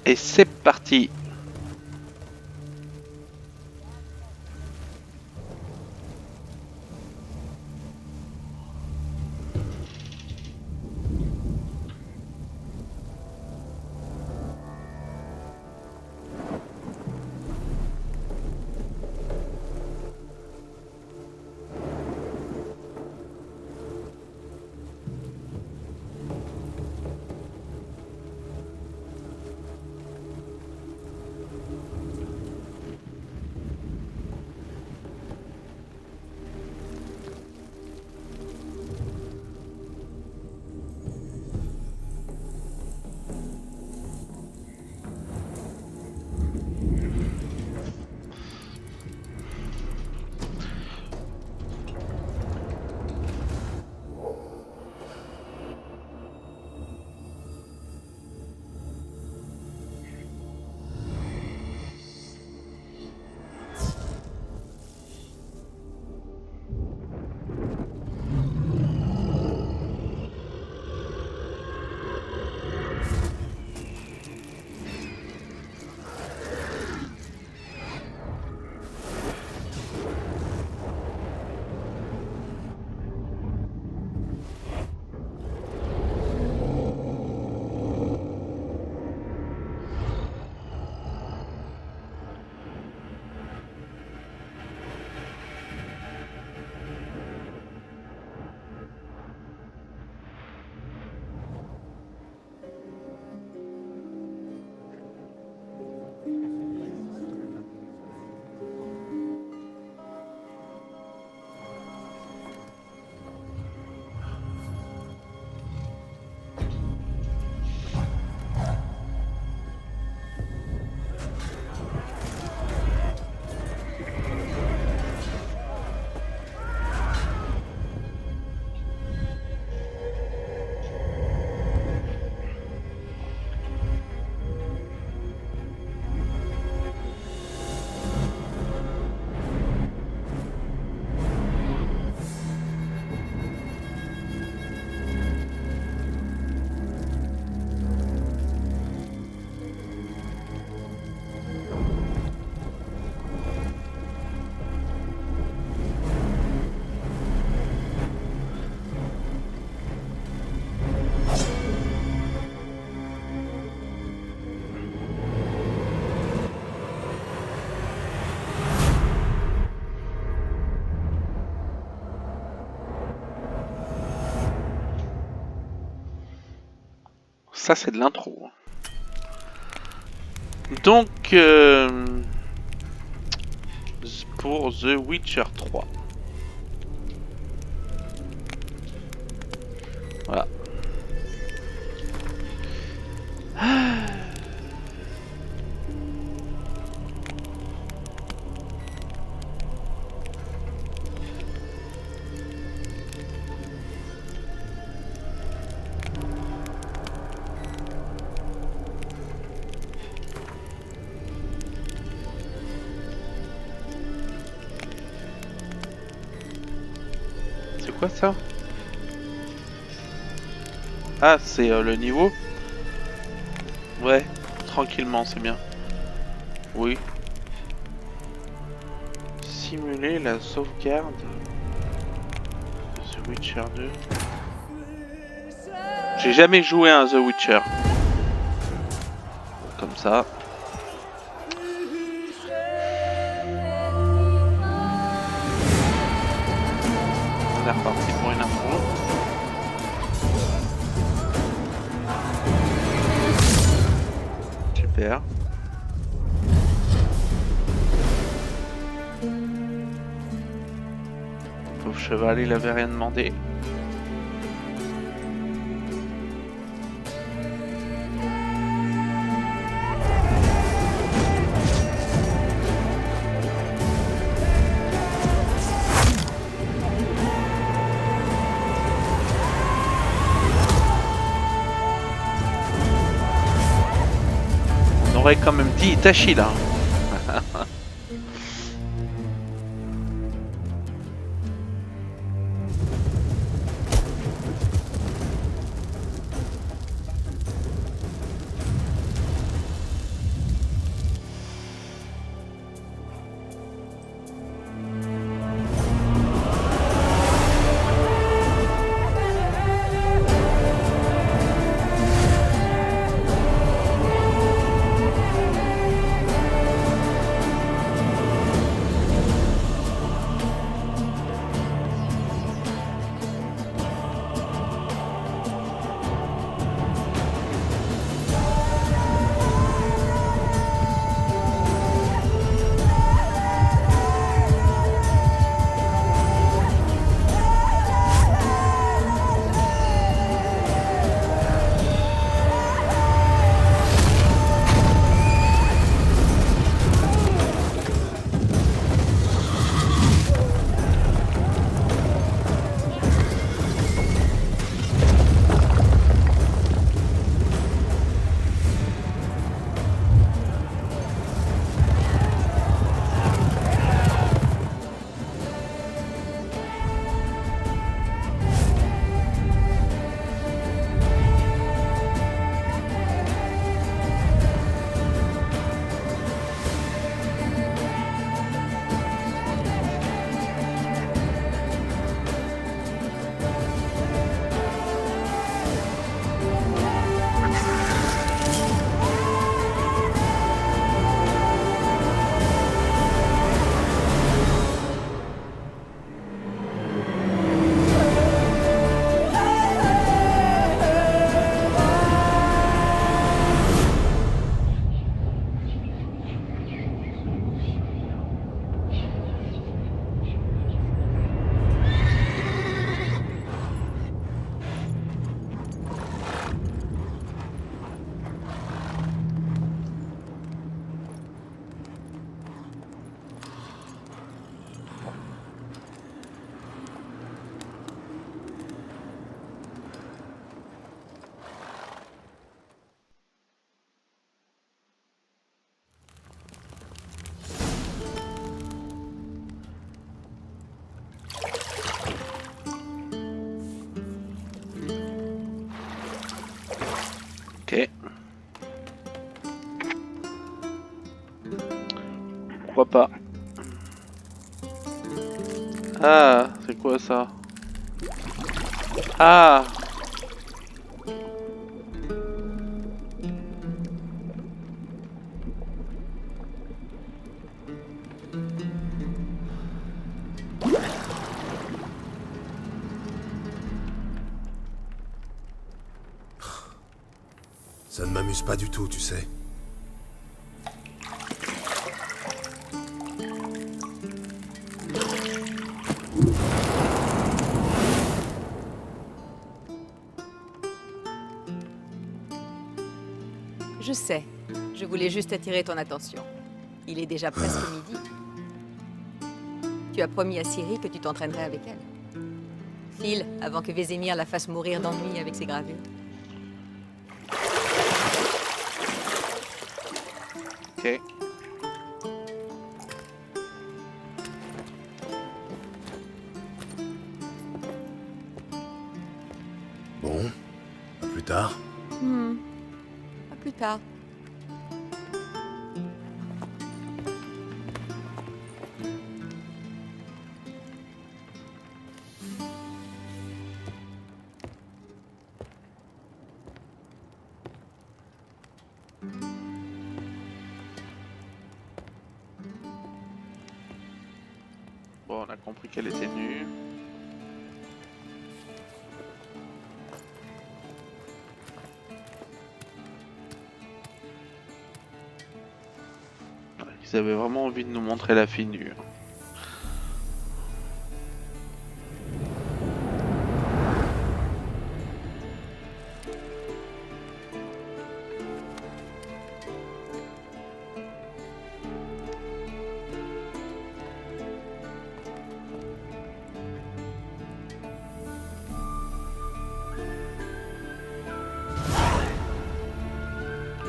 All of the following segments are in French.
Et c'est parti. Ça, c'est de l'intro. Donc, pour The Witcher 3. Voilà. C'est quoi ça? Ah, c'est le niveau? Ouais, tranquillement, c'est bien. Oui. Simuler la sauvegarde de The Witcher 2. J'ai jamais joué à un The Witcher. Comme ça. On est reparti pour une intro. Super. Pauvre cheval, il avait rien demandé. On aurait quand même dit Itachi là. pourquoi pas. Ah, c'est quoi ça? Ah! Ça ne m'amuse pas du tout, tu sais. Je sais. Je voulais juste attirer ton attention. Il est déjà presque midi. Tu as promis à Ciri que tu t'entraînerais avec elle. File, avant que Vézémir la fasse mourir d'ennui avec ses gravures. Ok. Bon, à plus tard. À plus tard. Bon, on a compris qu'elle était nue. Ouais, ils avaient vraiment envie de nous montrer la fille nue.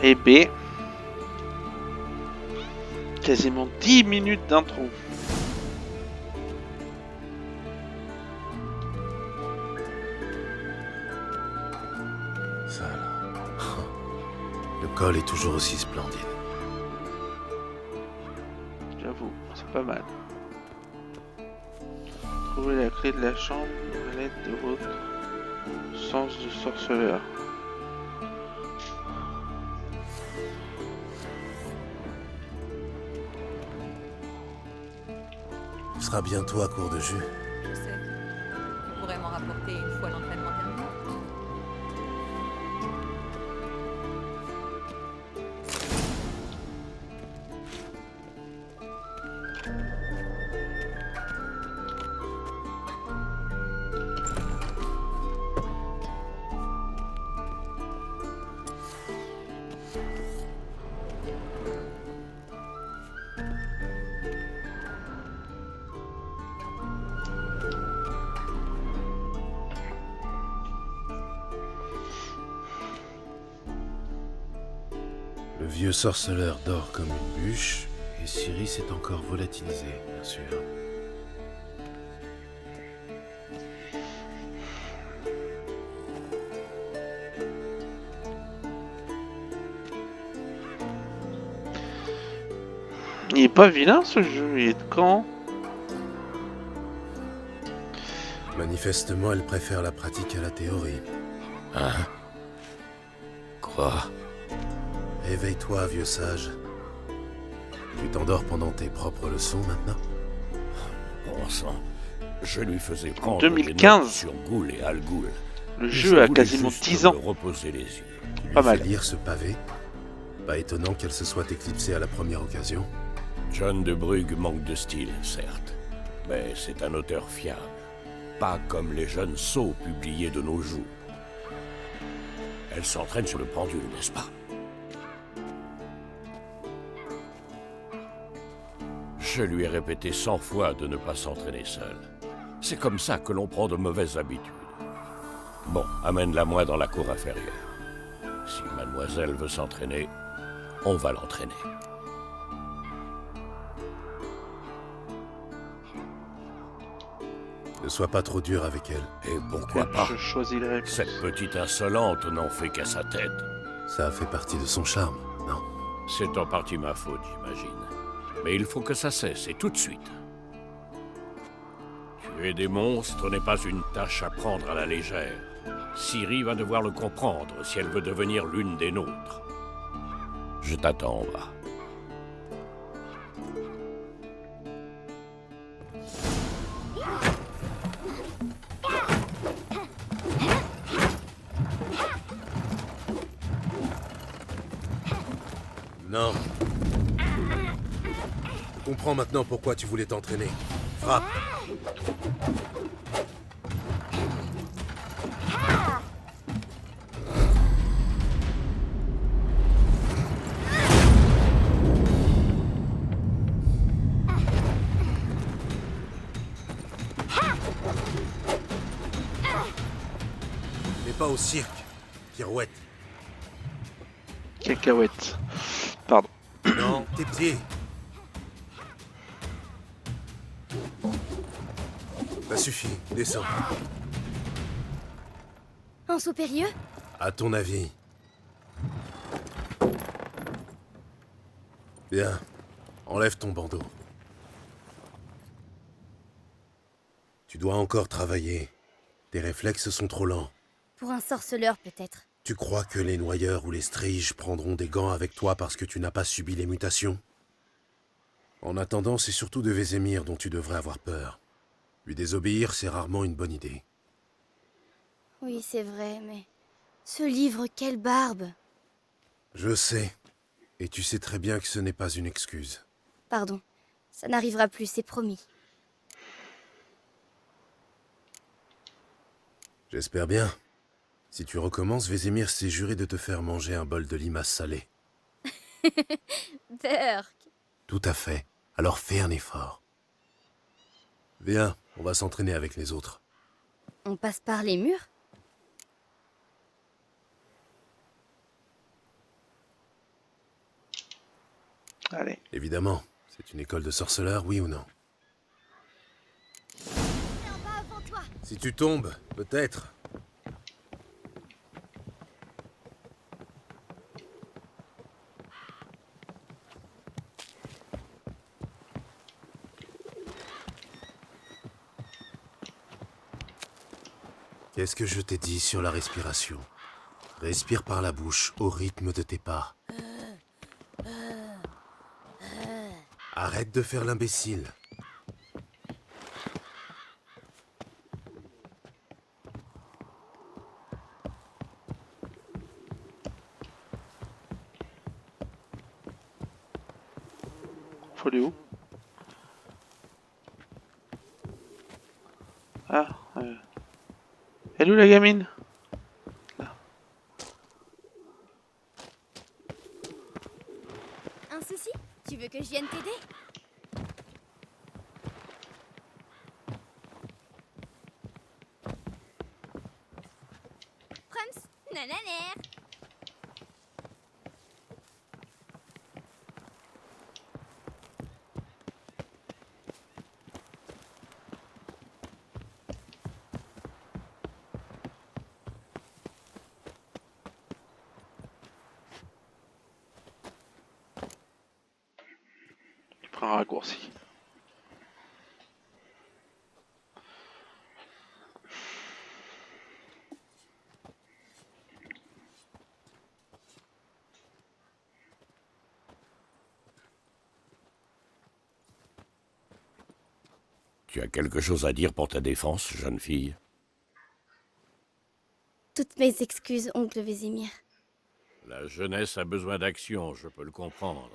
Et B. Quasiment 10 minutes d'intro. Ça alors. Le col est toujours aussi splendide. J'avoue, c'est pas mal. Trouvez la clé de la chambre à l'aide de votre sens de sorceleur. Tu seras bientôt à court de jus. Je sais. Tu pourrais m'en rapporter une fois l'entraînement terminé. Le vieux sorceleur dort comme une bûche, et Ciri s'est encore volatilisée, bien sûr. Il est pas vilain ce jeu, il est de quand? Manifestement, elle préfère la pratique à la théorie. Hein? Quoi? Éveille-toi, vieux sage. Tu t'endors pendant tes propres leçons maintenant? Bon sang, je lui faisais prendre 2015. des notes sur Ghoul et Al-Ghoul. Le Je jeu a voulais quasiment juste 10 ans. me reposer les yeux. Tu lui Pas fais mal. lire ce pavé? Pas étonnant qu'elle se soit éclipsée à la première occasion. John de Brugge manque de style, certes, mais c'est un auteur fiable. Pas comme les jeunes sots publiés de nos jours. Elle s'entraîne sur le pendule, n'est-ce pas? Je lui ai répété 100 fois de ne pas s'entraîner seule. C'est comme ça que l'on prend de mauvaises habitudes. Bon, amène-la moi dans la cour inférieure. Si mademoiselle veut s'entraîner, on va l'entraîner. Ne sois pas trop dur avec elle. Et pourquoi pas? Je choisis le réponse. Cette petite insolente n'en fait qu'à sa tête. Ça a fait partie de son charme, non? C'est en partie ma faute, j'imagine. Mais il faut que ça cesse, et tout de suite. Tuer des monstres n'est pas une tâche à prendre à la légère. Ciri va devoir le comprendre si elle veut devenir l'une des nôtres. Je t'attends en bas. Non. Je comprends maintenant pourquoi tu voulais t'entraîner. Frappe. Mais pas au cirque, pirouette. Cacahuète. Pardon. Non, tes pieds. Ça suffit, descends. En saut périlleux? À ton avis. Bien. Enlève ton bandeau. Tu dois encore travailler. Tes réflexes sont trop lents. Pour un sorceleur, peut-être. Tu crois que les noyeurs ou les striges prendront des gants avec toi parce que tu n'as pas subi les mutations? En attendant, c'est surtout de Vézémir dont tu devrais avoir peur. Lui désobéir, c'est rarement une bonne idée. Oui, c'est vrai, mais... Ce livre, quelle barbe! Je sais. Et tu sais très bien que ce n'est pas une excuse. Pardon. Ça n'arrivera plus, c'est promis. J'espère bien. Si tu recommences, Vézémir s'est juré de te faire manger un bol de limaces salées. Berk! Tout à fait. Alors fais un effort. Viens, on va s'entraîner avec les autres. On passe par les murs? Allez. Évidemment. C'est une école de sorceleurs, oui ou non? En bas avant toi! Si tu tombes, peut-être. Qu'est-ce que je t'ai dit sur la respiration? Respire par la bouche, au rythme de tes pas. Arrête de faire l'imbécile. Faut aller où? Ah, elle est où la gamine? Un souci? Tu veux que je vienne t'aider? Prums, nananer! Tu prends un raccourci. Tu as quelque chose à dire pour ta défense, jeune fille? Toutes mes excuses, oncle Vézémir. La jeunesse a besoin d'action, je peux le comprendre.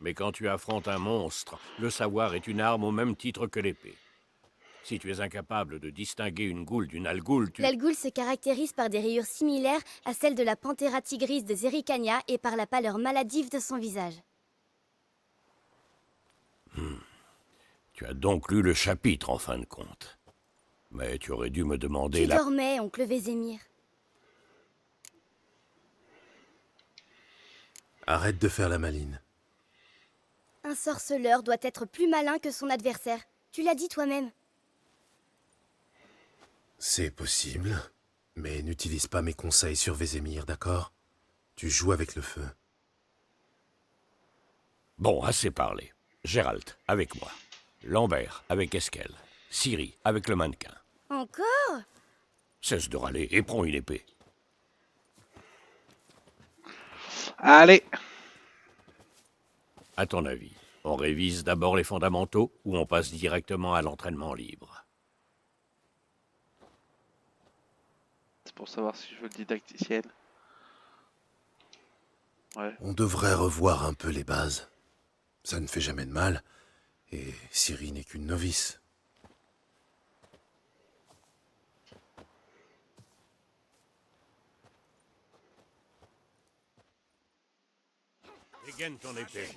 Mais quand tu affrontes un monstre, le savoir est une arme au même titre que l'épée. Si tu es incapable de distinguer une goule d'une algoule, tu... L'algoule se caractérise par des rayures similaires à celles de la Panthera tigris de Zerrikania et par la pâleur maladive de son visage. Tu as donc lu le chapitre, en fin de compte. Mais tu aurais dû me demander Tu la... dormais, oncle Vézémir. Arrête de faire la maline. Un sorceleur doit être plus malin que son adversaire. Tu l'as dit toi-même. C'est possible, mais n'utilise pas mes conseils sur Vézémir, d'accord? Tu joues avec le feu. Bon, assez parlé. Gérald, avec moi. Lambert, avec Eskel. Ciri, avec le mannequin. Encore? Cesse de râler et prends une épée. Allez. À ton avis, on révise d'abord les fondamentaux ou on passe directement à l'entraînement libre? C'est pour savoir si je veux le didacticiel. Ouais. On devrait revoir un peu les bases. Ça ne fait jamais de mal, et Ciri n'est qu'une novice. Dégaine ton épée.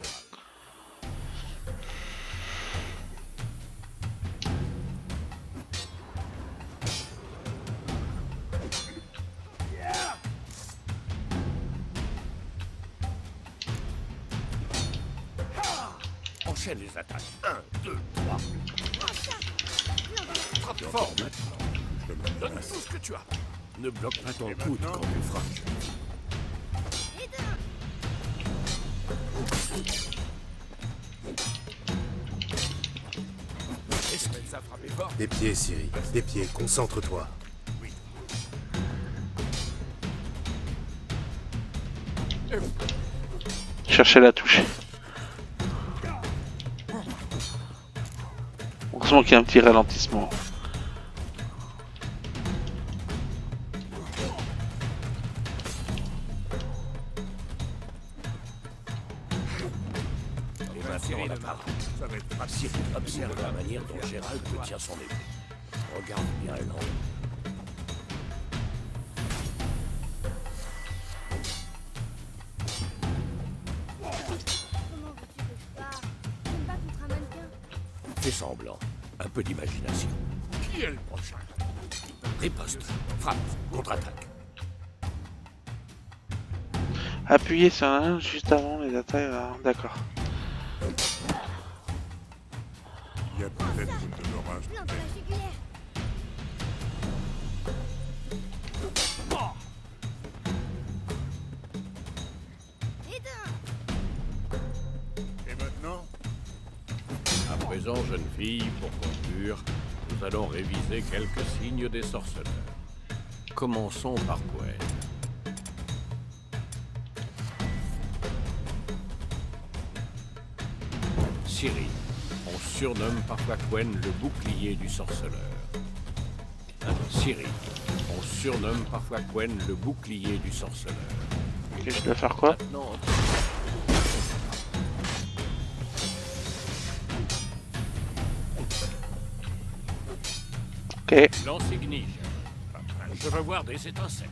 Enchaîne les attaques. 1, 2, 3. Frappe fort maintenant. Donne tout ce que tu as. Ne bloque pas ton coude quand tu frappes. Est-ce qu'elle a frappé fort? Des pieds, Ciri. Des pieds, concentre-toi. Cherchez la touche. Heureusement qu'il y a un petit ralentissement. Et maintenant, la parade. Ciri, observe la manière dont Gérald tient son épée. Regarde bien l'angle. Comment veux-tu que je parte? Je me bats contre un mannequin. Fais semblant. Un peu d'imagination. Qui est le prochain? Riposte. Frappe. Contre-attaque. Appuyez sur un juste avant les attaques. D'accord. Il y a peut-être de l'orage. Plante dans la jugulaire. Et maintenant, À présent, jeune fille, pour conclure, nous allons réviser quelques signes des sorceleurs. Commençons par Gwen. Ciri. On surnomme parfois Gwen le bouclier du sorceleur. Ciri. On surnomme parfois Gwen le bouclier du sorceleur. Ok, je dois faire quoi? Non. Ok. Lance Ignige. Je veux voir des étincelles.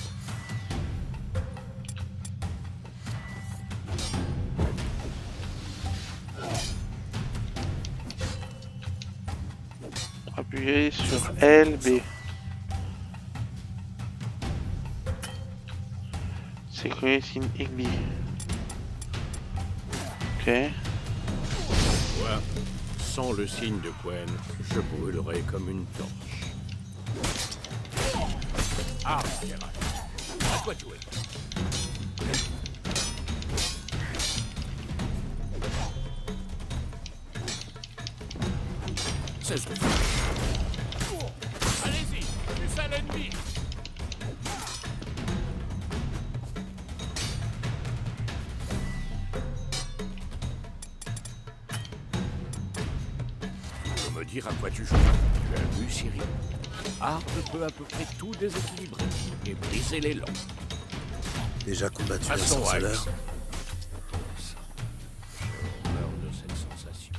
Appuyez sur L, B. Security in Igby. Ok. Moi, sans le signe de Gwen, je brûlerai comme une torche. Ah, Gérald. À toi de jouer. C'est ce. Allez-y, plus à l'ennemi. Tu peux me dire à quoi tu joues? Tu as vu, Ciri? Arbre peut à peu près tout déséquilibrer et briser l'élan. Déjà combattu un Passons à sorceleur? Axe. J'ai horreur de cette sensation.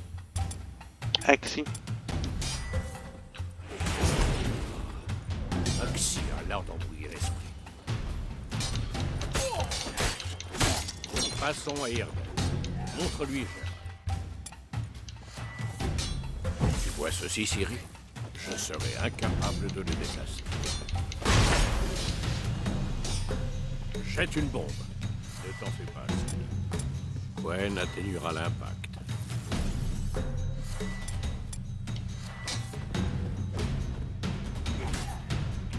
Axi. Axi a l'art d'embrouiller l'esprit. Passons à Irden. Montre-lui, Gérald. Tu vois ceci, Ciri? Je serai incapable de le déplacer. Jette une bombe. Ne t'en fais pas, Ciri. Gwen atténuera l'impact.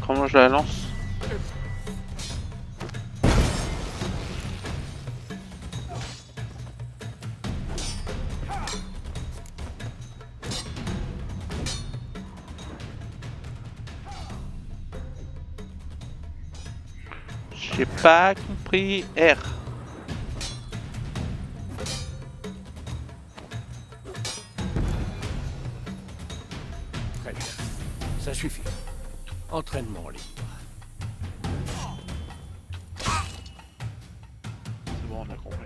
Comment je la lance? J'ai pas compris. R. Très bien. Ça suffit. Entraînement libre. C'est bon, on a compris.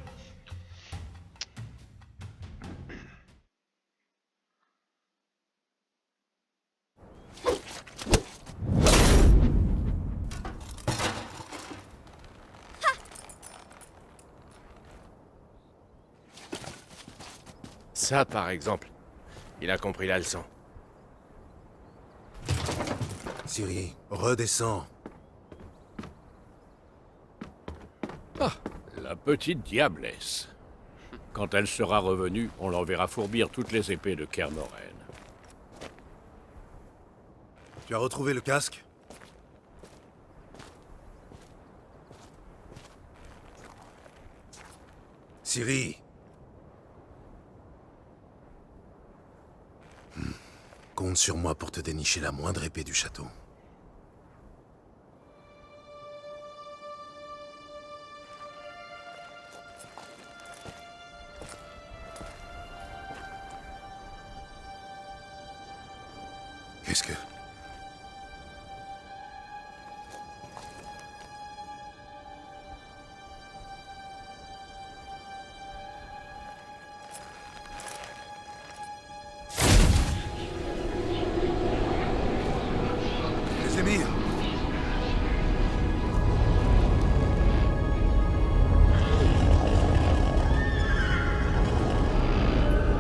Ça, par exemple. Il a compris la leçon. Ciri, redescends. Ah, la petite diablesse. Quand elle sera revenue, on l'enverra fourbir toutes les épées de Kermoren. Tu as retrouvé le casque? Ciri. Compte sur moi pour te dénicher la moindre épée du château. Qu'est-ce que... Les émirs!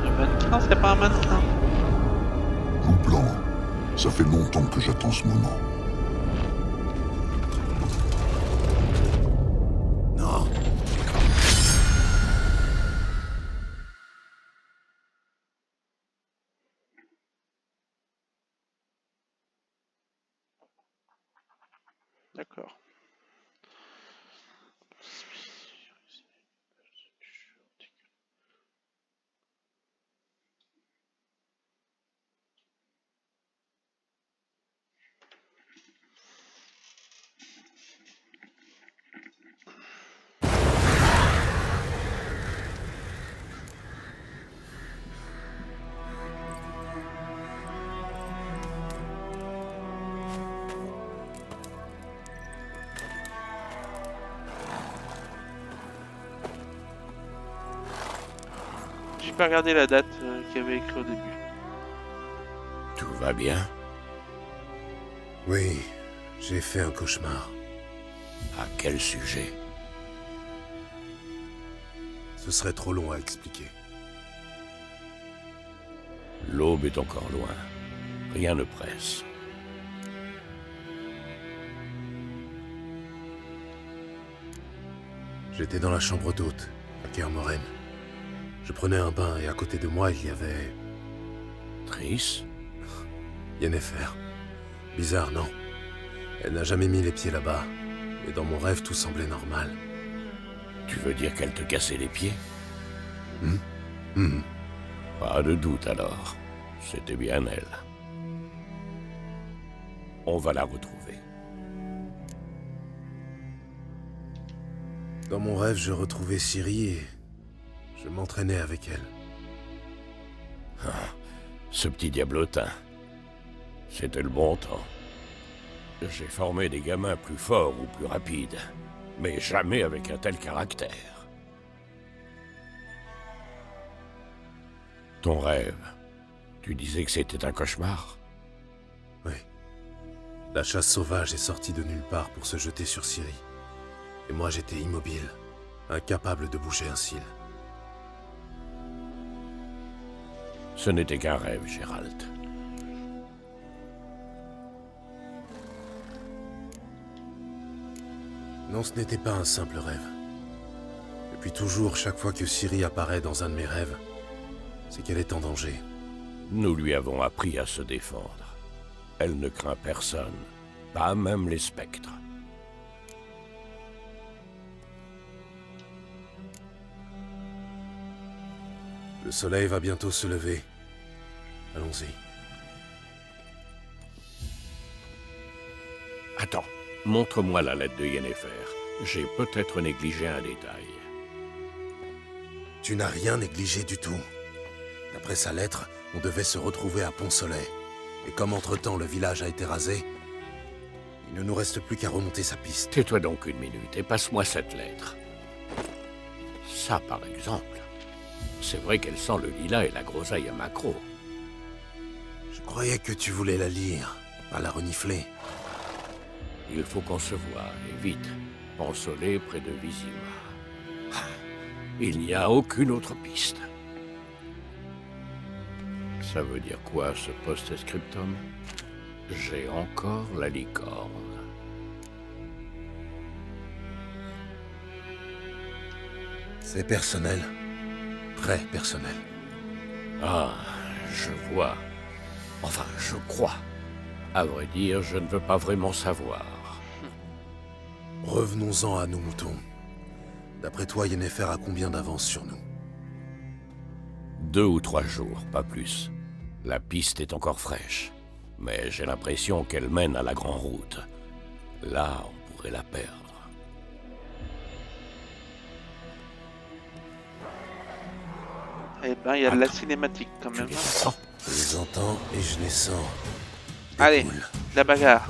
Un mannequin, c'est pas un mannequin. Loup blanc, ça fait longtemps que j'attends ce moment. Non! D'accord. J'ai pas regardé la date qu'il y avait écrit au début. Tout va bien? Oui, j'ai fait un cauchemar. À quel sujet? Ce serait trop long à expliquer. L'aube est encore loin. Rien ne presse. J'étais dans la chambre d'hôte, à Kermoren. Je prenais un bain et à côté de moi, il y avait... Triss? Yennefer. Bizarre, non? Elle n'a jamais mis les pieds là-bas. Mais dans mon rêve, tout semblait normal. Tu veux dire qu'elle te cassait les pieds? Hmm. Pas de doute alors. C'était bien elle. On va la retrouver. Dans mon rêve, je retrouvais Ciri et... je m'entraînais avec elle. Ce petit diablotin. C'était le bon temps. J'ai formé des gamins plus forts ou plus rapides, mais jamais avec un tel caractère. Ton rêve, tu disais que c'était un cauchemar? Oui. La chasse sauvage est sortie de nulle part pour se jeter sur Ciri. Et moi, j'étais immobile, incapable de bouger un cil. Ce n'était qu'un rêve, Gérald. Non, ce n'était pas un simple rêve. Depuis toujours, chaque fois que Ciri apparaît dans un de mes rêves, c'est qu'elle est en danger. Nous lui avons appris à se défendre. Elle ne craint personne, pas même les spectres. Le soleil va bientôt se lever. Allons-y. Attends, montre-moi la lettre de Yennefer. J'ai peut-être négligé un détail. Tu n'as rien négligé du tout. D'après sa lettre, on devait se retrouver à Pont-Soleil. Et comme entre-temps le village a été rasé, il ne nous reste plus qu'à remonter sa piste. Tais-toi donc une minute et passe-moi cette lettre. Ça, par exemple. C'est vrai qu'elle sent le lilas et la groseille à maquereau. Je croyais que tu voulais la lire, pas la renifler. Il faut qu'on se voie, et vite. Pont-Soleil près de Vizima. Il n'y a aucune autre piste. Ça veut dire quoi, ce post-scriptum? J'ai encore la licorne. C'est personnel. Très personnel. Ah, je vois. Enfin, je crois. À vrai dire, je ne veux pas vraiment savoir. Revenons-en à nos moutons. D'après toi, Yennefer a combien d'avance sur nous? 2 ou 3 jours, pas plus. La piste est encore fraîche. Mais j'ai l'impression qu'elle mène à la grande route. Là, on pourrait la perdre. Eh ben, il y a de la Attends. cinématique quand Tu même. les sens? Je les entends et je les sens. Des Allez, poules. la bagarre.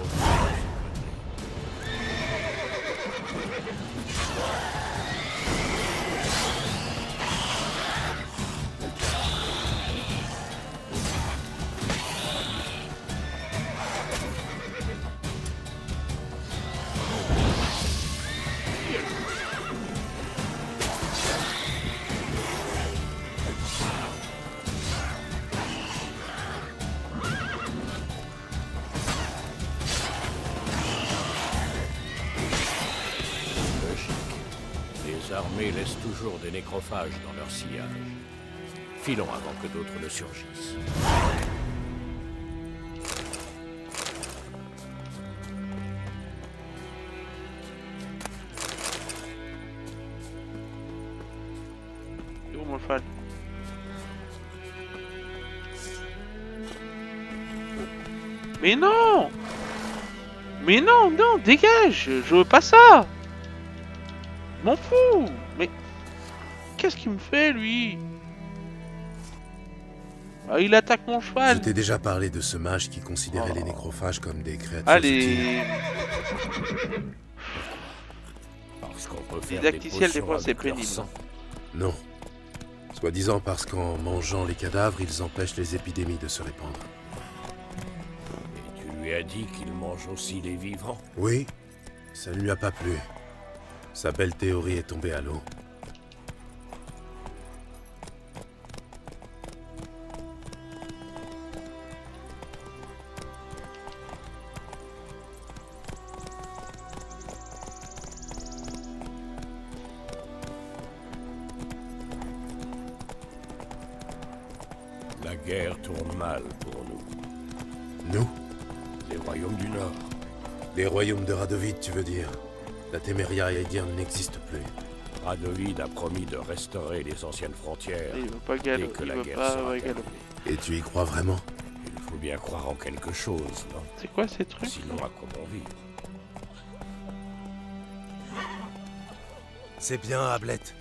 Les armées laissent toujours des nécrophages dans leur sillage. Filons avant que d'autres ne surgissent. C'est où mon cheval? Mais non! Mais non, non, dégage! Je veux pas ça! M'en fous! Mais qu'est-ce qu'il me fait lui? Ah, il attaque mon Je cheval! t'ai déjà parlé de ce mage qui considérait Oh. les nécrophages comme des créatures Allez! utiles. Parce qu'on peut faire Didacticiel, des potions fois, c'est avec leur pénible. sang. Non. Soi-disant parce qu'en mangeant les cadavres, ils empêchent les épidémies de se répandre. Et tu lui as dit qu'il mange aussi les vivants? Oui, ça ne lui a pas plu. Sa belle théorie est tombée à l'eau. La guerre tourne mal pour nous. Nous? Les royaumes du Nord. Les royaumes de Radovid, tu veux dire? La Téméria aïdienne n'existe plus. Radovid a promis de restaurer les anciennes frontières Il veut pas dès galop, que il la veut guerre pas sera galop. terminée. Et tu y crois vraiment? Il faut bien croire en quelque chose, non? C'est quoi ces trucs? Sinon, à quoi bon vivre? C'est bien, Ablette.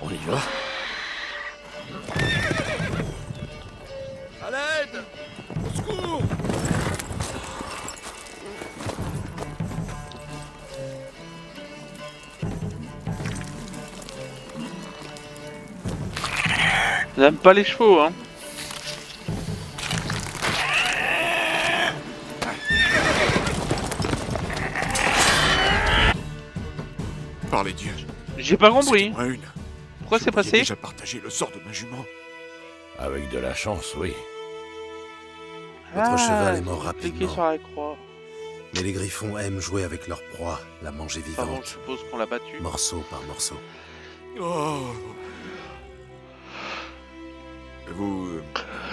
On y va? À l'aide! Au secours! J'aime pas les chevaux, hein. Par les dieux. J'ai pas compris. Moi une. Pourquoi c'est Vous pourriez passé? déjà partagé le sort de ma jument. Avec de la chance, oui. Votre cheval est mort j'ai cliqué rapidement. sur la croix. Mais les griffons aiment jouer avec leur proie, la manger Pardon, vivante, je suppose qu'on l'a battu. morceau par morceau. Oh. Vous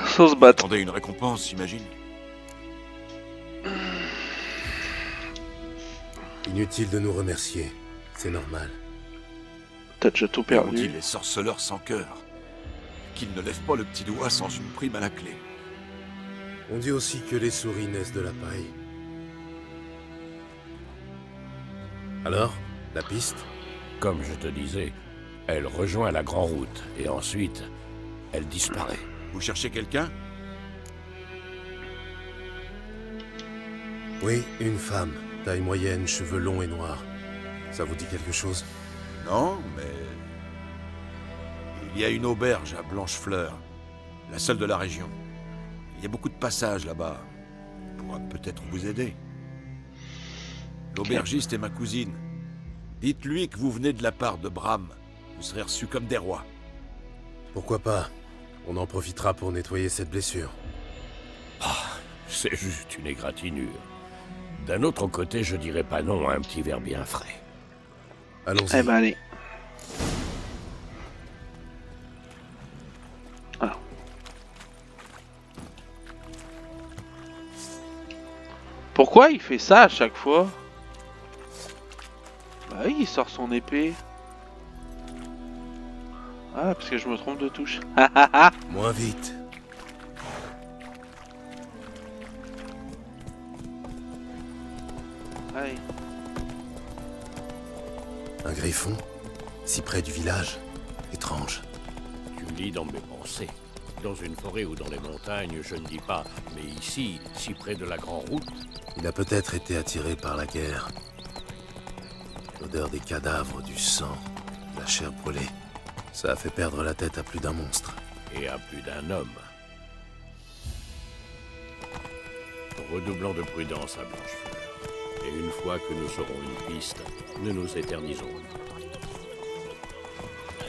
Sans se battre. attendez une récompense, j'imagine? Inutile de nous remercier. C'est normal. T'as déjà tout On dit perdu. les sorceleurs sans cœur. Qu'ils ne lèvent pas le petit doigt sans une prime à la clé. On dit aussi que les souris naissent de la paille. Alors, la piste? Comme je te disais, elle rejoint la Grande Route et ensuite, elle disparaît. Vous cherchez quelqu'un? Oui, une femme. Taille moyenne, cheveux longs et noirs. Ça vous dit quelque chose? Non, mais... Il y a une auberge à Blanchefleur. La seule de la région. Il y a beaucoup de passages là-bas. Il pourra peut-être vous aider. L'aubergiste est ma cousine. Dites-lui que vous venez de la part de Bram. Vous serez reçus comme des rois. Pourquoi pas? On en profitera pour nettoyer cette blessure. C'est juste une égratignure. D'un autre côté, je dirais pas non à un petit verre bien frais. Allons-y. Eh ben allez. Alors. Pourquoi il fait ça à chaque fois? Bah oui, il sort son épée. Ah, parce que je me trompe de touche. Moins vite. Allez. Un griffon? Si près du village? Étrange. Tu me lis dans mes pensées. Dans une forêt ou dans les montagnes, je ne dis pas. Mais ici, si près de la Grande Route, Il a peut-être été attiré par la guerre. L'odeur des cadavres, du sang, la chair brûlée. Ça a fait perdre la tête à plus d'un monstre. et à plus d'un homme. Redoublons de prudence à Blanchefleur. Et une fois que nous aurons une piste, nous nous éternisons.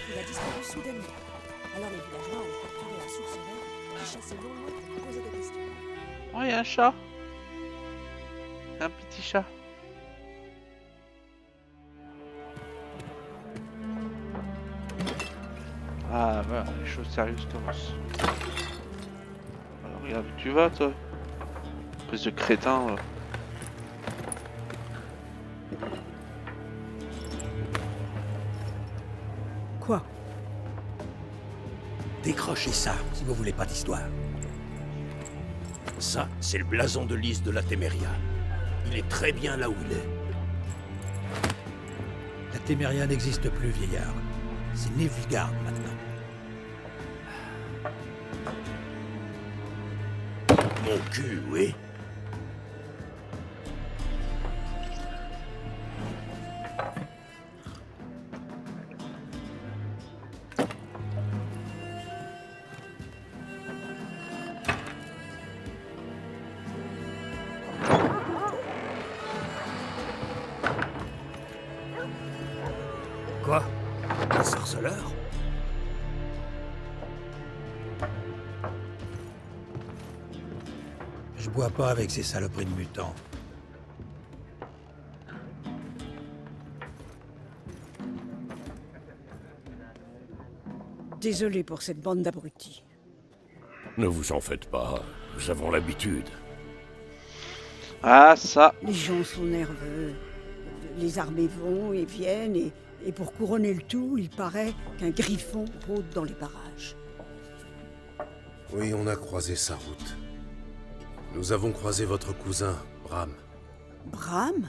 Il a disparu soudainement. Alors les villageois ont capturé un sorceleur qui chassait loin pour poser des questions. Oh, il y a un chat. Un petit chat. Ah, voilà, les choses sérieuses commencent. Alors, regarde où tu vas, toi. Espèce de crétin, là. Quoi? Décrochez ça, si vous voulez pas d'histoire. Ça, c'est le blason de Lys de la Téméria. Il est très bien là où il est. La Téméria n'existe plus, vieillard. C'est Nilfgaard maintenant. Mon cul, oui. Quoi? Un sorceleur? Je bois pas avec ces saloperies de mutants. Désolé pour cette bande d'abrutis. Ne vous en faites pas, nous avons l'habitude. Ah, ça. Les gens sont nerveux. Les armées vont et viennent et pour couronner le tout, il paraît qu'un griffon rôde dans les parages. Oui, on a croisé sa route. Nous avons croisé votre cousin, Bram. Bram?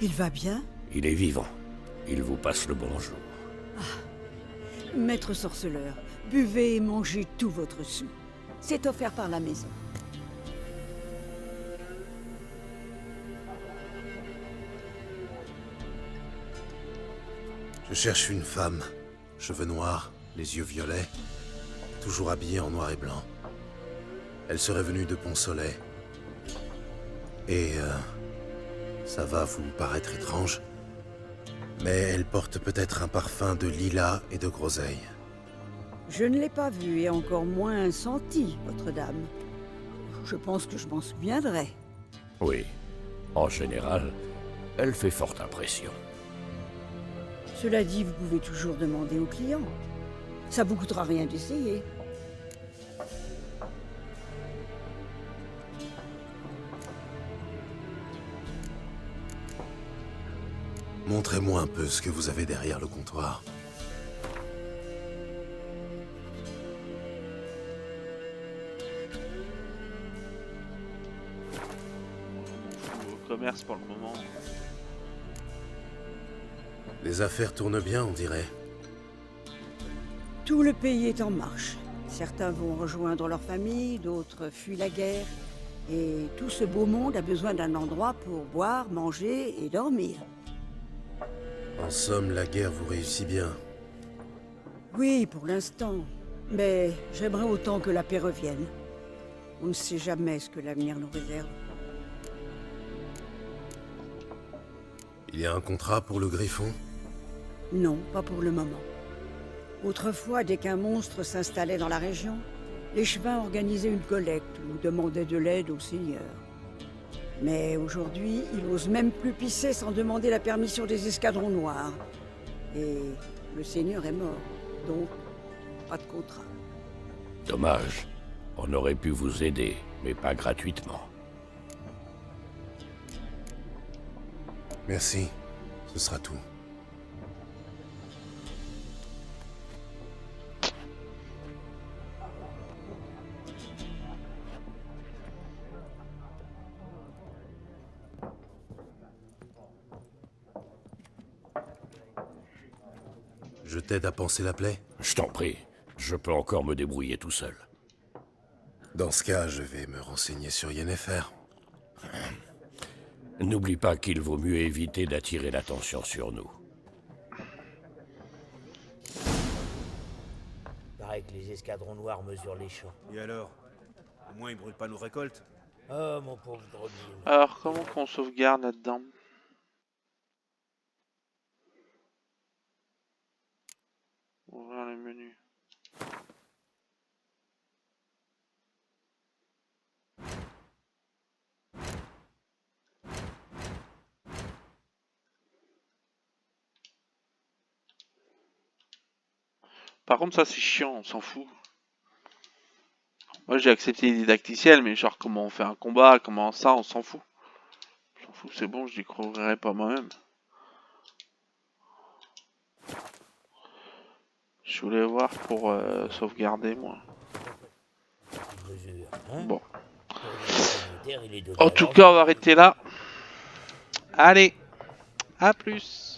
Il va bien? Il est vivant. Il vous passe le bonjour. Maître sorceleur, buvez et mangez tout votre sou. C'est offert par la maison. Je cherche une femme. Cheveux noirs, les yeux violets, toujours habillée en noir et blanc. Elle serait venue de Pont-Soleil. Et ça va vous paraître étrange, mais elle porte peut-être un parfum de lilas et de groseille. Je ne l'ai pas vu et encore moins senti, votre dame. Je pense que je m'en souviendrai. Oui, en général, elle fait forte impression. Cela dit, vous pouvez toujours demander aux clients. Ça vous coûtera rien d'essayer. Montrez-moi un peu ce que vous avez derrière le comptoir. Au commerce pour le moment. Les affaires tournent bien, on dirait. Tout le pays est en marche. Certains vont rejoindre leur famille, d'autres fuient la guerre. Et tout ce beau monde a besoin d'un endroit pour boire, manger et dormir. En somme, la guerre vous réussit bien. Oui, pour l'instant. Mais j'aimerais autant que la paix revienne. On ne sait jamais ce que l'avenir nous réserve. Il y a un contrat pour le Griffon? Non, pas pour le moment. Autrefois, dès qu'un monstre s'installait dans la région, les Chevins organisaient une collecte ou demandaient de l'aide aux seigneurs. Mais aujourd'hui, ils n'osent même plus pisser sans demander la permission des escadrons noirs. Et le seigneur est mort, donc pas de contrat. Dommage. On aurait pu vous aider, mais pas gratuitement. Merci. Ce sera tout. Je t'aide à panser la plaie? Je t'en prie. Je peux encore me débrouiller tout seul. Dans ce cas, je vais me renseigner sur Yennefer. N'oublie pas qu'il vaut mieux éviter d'attirer l'attention sur nous. Pareil que les escadrons noirs mesurent les champs. Et alors? Au moins, ils brûlent pas nos récoltes. Oh, mon pauvre Drobin. Alors, comment qu'on sauvegarde là-dedans? Ouvrir le menu. Par contre, ça c'est chiant, on s'en fout. Moi j'ai accepté les didacticiels, mais genre comment on fait un combat, comment ça, on s'en fout. On s'en fout, c'est bon, je découvrirai pas moi-même. Je voulais voir pour sauvegarder moi. Bon. En tout cas, on va arrêter là. Allez, à plus.